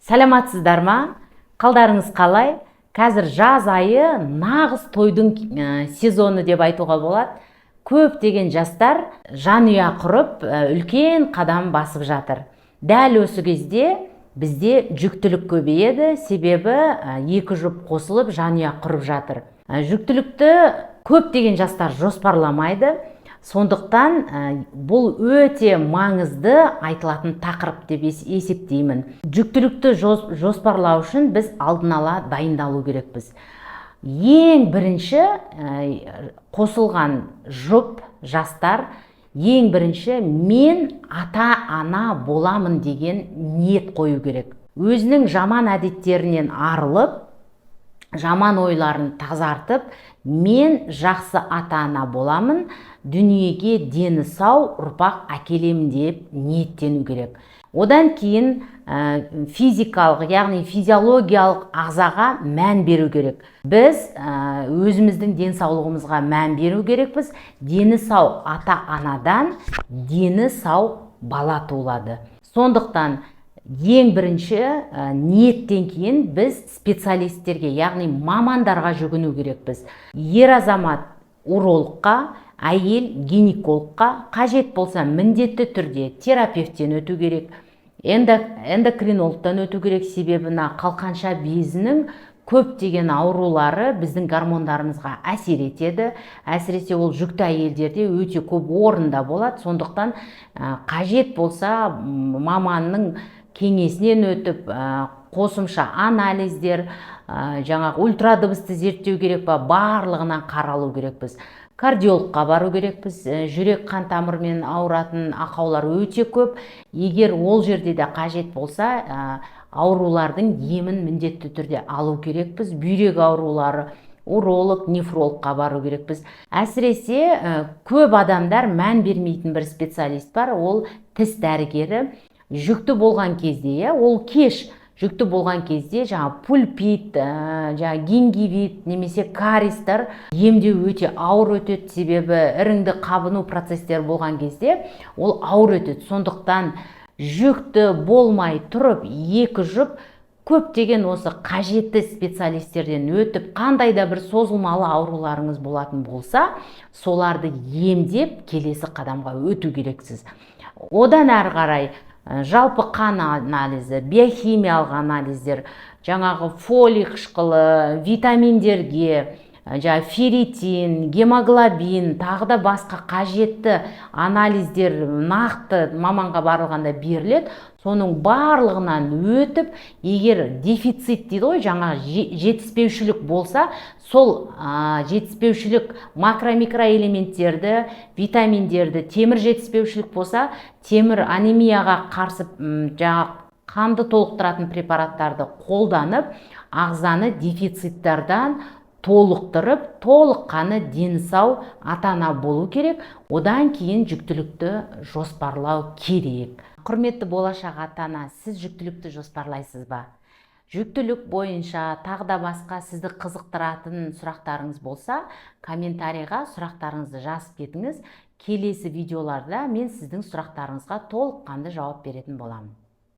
Сәлематсыздар ма? Қалдарыңыз қалай? Қазір жаз айы нағыз тойдың сезоны деп айтуға болады. Көптеген жастар жанұя құрып, үлкен қадам басып жатыр. Дәл осы кезде бізде жүктілік көбейеді, себебі екі жұп қосылып жанұя құрып жатыр. Жүктілікті көптеген жастар жоспарламайды. Сондықтан бұл өте маңызды айтылатын тақырып деп есептеймін. Жүктілікті жоспарлау үшін біз алдын ала дайындалу керекпіз. Ең бірінші қосылған жұп жастар ең бірінші мен ата-ана боламын деген ниет қою керек. Өзінің жаман әдеттерінен арылып, жаман ойларын тазартып, мен жақсы ата-ана боламын, дүниеге дені сау ұрпақ әкелемін деп ниеттену керек. Одан кейін физикалық, яғни физиологиялық ағзаға мән беру керек. Біз өзіміздің денсаулығымызға мән беру керекпіз. Дені сау ата-анадан дені сау бала туылады. Сондықтан ең бірінші ниеттен кейін біз специалистерге, яғни мамандарға жүгіну керекпіз. Ер азамат урологқа, әйел гинекологқа, қажет болса міндетті түрде терапевттен өту керек, эндокринологтан өту керек, себебі қалқанша безінің көптеген аурулары біздің гормондарымызға әсер етеді. Әсіресе ол жүкті әйелдерде өте көп орында болады. Сондықтан қажет болса маманның кеңесінен өтіп, қосымша анализдер, жаңағы ультрадыбысты зерттеу керек па, барлығынан қаралу керекпіз. Кардиологқа бару керекпіз. Жүрек қан тамырымен ауыратын ақаулар өте көп. Егер ол жерде де қажет болса, аурулардың емін міндетті түрде алу керекпіз. Бүйрек аурулары, уролог, нефрологқа бару керекпіз. Әсіресе көп адамдар мән бермейтін бір специалист бар, ол тіс дәрігері. Жүкті болған кезде, ол кеш жүкті болған кезде пульпит, гингивит немесе кариестер емдеу өте ауыр өтеді, себебі іріңді қабыну процестер болған кезде ол ауыр өтеді. Сондықтан жүкті болмай тұрып, екі жұп көптеген осы қажетті специалистерден өтіп, қандай да бір созылмалы ауруларыңыз болатын болса, соларды емдеп келесі қадамға өту керексіз. Одан әрі қарай жалпы қан анализі, биохимиялық анализдер, жаңағы фолий қышқылы, витаминдерге, ферритин, гемоглобин, тағы да басқа қажетті анализдер нақты маманға барылғанда беріледі. Соның барлығынан өтіп, егер дефицит дейді ғой, жаңағы жетіспеушілік болса, сол жетіспеушілік макро-микроэлементтерді, витаминдерді, темір жетіспеушілік болса, темір анемияға қарсы қанды толықтыратын препараттарды қолданып, ағзаны дефициттерден толықтырып, толыққаны дені сау ата-ана болу керек. Одан кейін жүктілікті жоспарлау керек. Құрметті болашақ ата-ана, сіз жүктілікті жоспарлайсыз ба? Жүктілік бойынша тағы да басқа сізді қызықтыратын сұрақтарыңыз болса, комментарийға сұрақтарыңызды жазып кетіңіз. Келесі видеоларда мен сіздің сұрақтарыңызға толыққанды жауап беретін боламын.